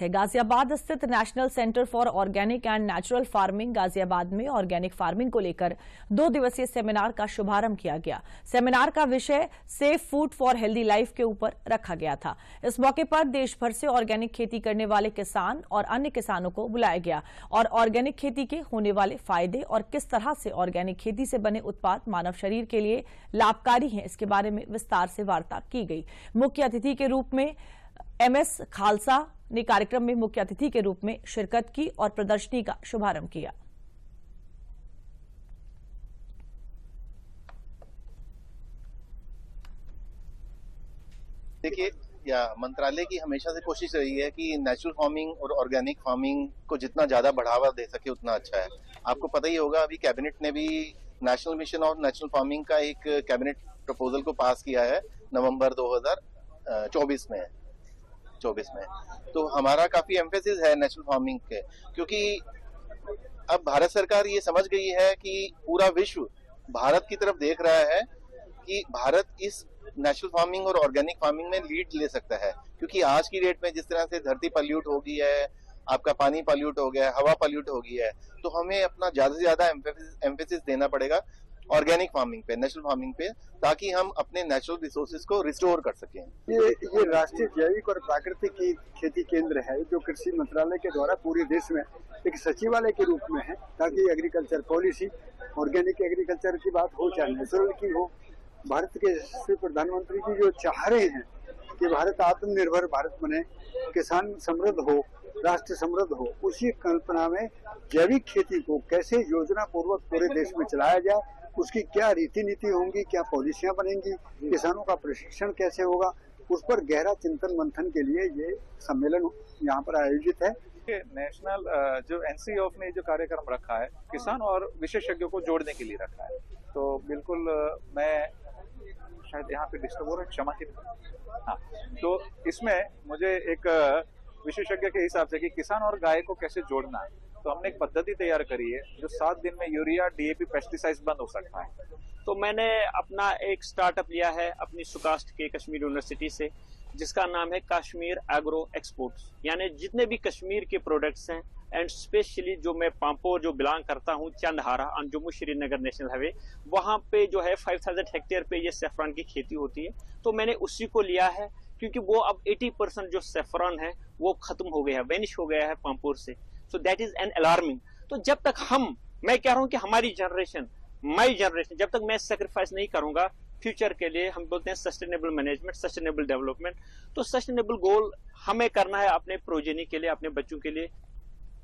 गाजियाबाद स्थित national centre for organic and natural farming Ghaziabad में organic farming को लेकर 2 दिवसीय सेमिनार का शुभारंभ किया गया। सेमिनार का विषय safe food for healthy life के ऊपर रखा गया था। इस मौके पर देश भर से ऑर्गेनिक खेती करने वाले किसान और अन्य किसानों को बुलाया गया और ऑर्गेनिक खेती के होने वाले फायदे और किस तरह से ऑर्गेनिक खेती से बने उत्पाद मानव शरीर के लिए लाभकारी हैं, इसके बारे में विस्तार से वार्ता की गई। मुख्य अतिथि के रूप में MS खालसा ने कार्यक्रम में मुख्य अतिथि के रूप में शिरकत की और प्रदर्शनी का शुभारंभ किया। देखिए, मंत्रालय की हमेशा से कोशिश रही है कि नेचुरल फार्मिंग और ऑर्गेनिक फार्मिंग को जितना ज्यादा बढ़ावा दे सके उतना अच्छा है। आपको पता ही होगा, अभी कैबिनेट ने भी नेशनल मिशन और नेचुरल फार्मिंग का एक कैबिनेट प्रपोजल को पास किया है नवंबर 2024 में। तो हमारा काफी एम्फेसिस है नेचुरल फार्मिंग के, क्योंकि अब भारत सरकार ये समझ गई है कि पूरा विश्व भारत की तरफ देख रहा है कि भारत इस नेचुरल फार्मिंग और ऑर्गेनिक फार्मिंग में लीड ले सकता है। क्योंकि आज की डेट में जिस तरह से धरती पल्यूट हो गई है, आपका पानी पल्यूट हो गया है, हवा पल्यूट हो गई है, तो हमें अपना ज्यादा से ज्यादा एम्फेसिस देना पड़ेगा ऑर्गेनिक फार्मिंग पे, नेचुरल फार्मिंग पे, ताकि हम अपने नेचुरल रिसोर्सेज को रिस्टोर कर सकें। ये राष्ट्रीय जैविक और प्राकृतिक खेती केंद्र है जो कृषि मंत्रालय के द्वारा पूरे देश में एक सचिवालय के रूप में है, ताकि एग्रीकल्चर पॉलिसी, ऑर्गेनिक एग्रीकल्चर की बात हो चाहे नेचुरल की हो। भारत के यशस्वी प्रधानमंत्री जी जो चाह रहे हैं कि भारत आत्मनिर्भर भारत बने, किसान समृद्ध हो, राष्ट्र समृद्ध हो, उसी कल्पना में जैविक खेती को कैसे योजना पूर्वक पूरे देश में चलाया जाए, उसकी क्या रीति नीति होंगी, क्या पॉलिसियां बनेंगी, किसानों का प्रशिक्षण कैसे होगा, उस पर गहरा चिंतन मंथन के लिए ये सम्मेलन यहाँ पर आयोजित है। नेशनल जो NCOF ने जो कार्यक्रम रखा है, किसान और विशेषज्ञों को जोड़ने के लिए रखा है। तो बिल्कुल मैं शायद यहाँ पे डिस्टर्ब हो रहा है, क्षमा कीजिए। हाँ, तो इसमें मुझे एक विशेषज्ञ के हिसाब से कि किसान और गाय को कैसे जोड़ना है, तो हमने एक पद्धति तैयार करी है जो 7 दिन में यूरिया, DAP, पेस्टिसाइड्स बंद हो सकता है। तो मैंने अपना एक स्टार्टअप लिया है अपनी सुकास्ट के कश्मीर यूनिवर्सिटी से, जिसका नाम है कश्मीर एग्रो एक्सपोर्ट्स। यानी जितने भी कश्मीर के प्रोडक्ट्स हैं, एंड स्पेशली जो मैं पांपोर जो बिलोंग करता हूं, Chandhara on Jammu Srinagar national highway, वहां पे जो है 5000 हेक्टेयर पे ये सेफ्रॉन की खेती होती है। तो मैंने उसी को लिया है, क्योंकि वो अब 80% जो सेफ्रॉन है वो खत्म हो गया है, वेनिश हो गया है पांपोर से। So that is an alarming. तो जब तक मैं कह रहा हूं कि हमारी जनरेशन, माई जनरेशन, जब तक मैं सेक्रीफाइस नहीं करूंगा फ्यूचर के लिए, हम बोलते हैं सस्टेनेबल मैनेजमेंट, सस्टेनेबल डेवलपमेंट, तो सस्टेनेबल गोल हमें करना है अपने प्रोजेनी के लिए, अपने बच्चों के लिए,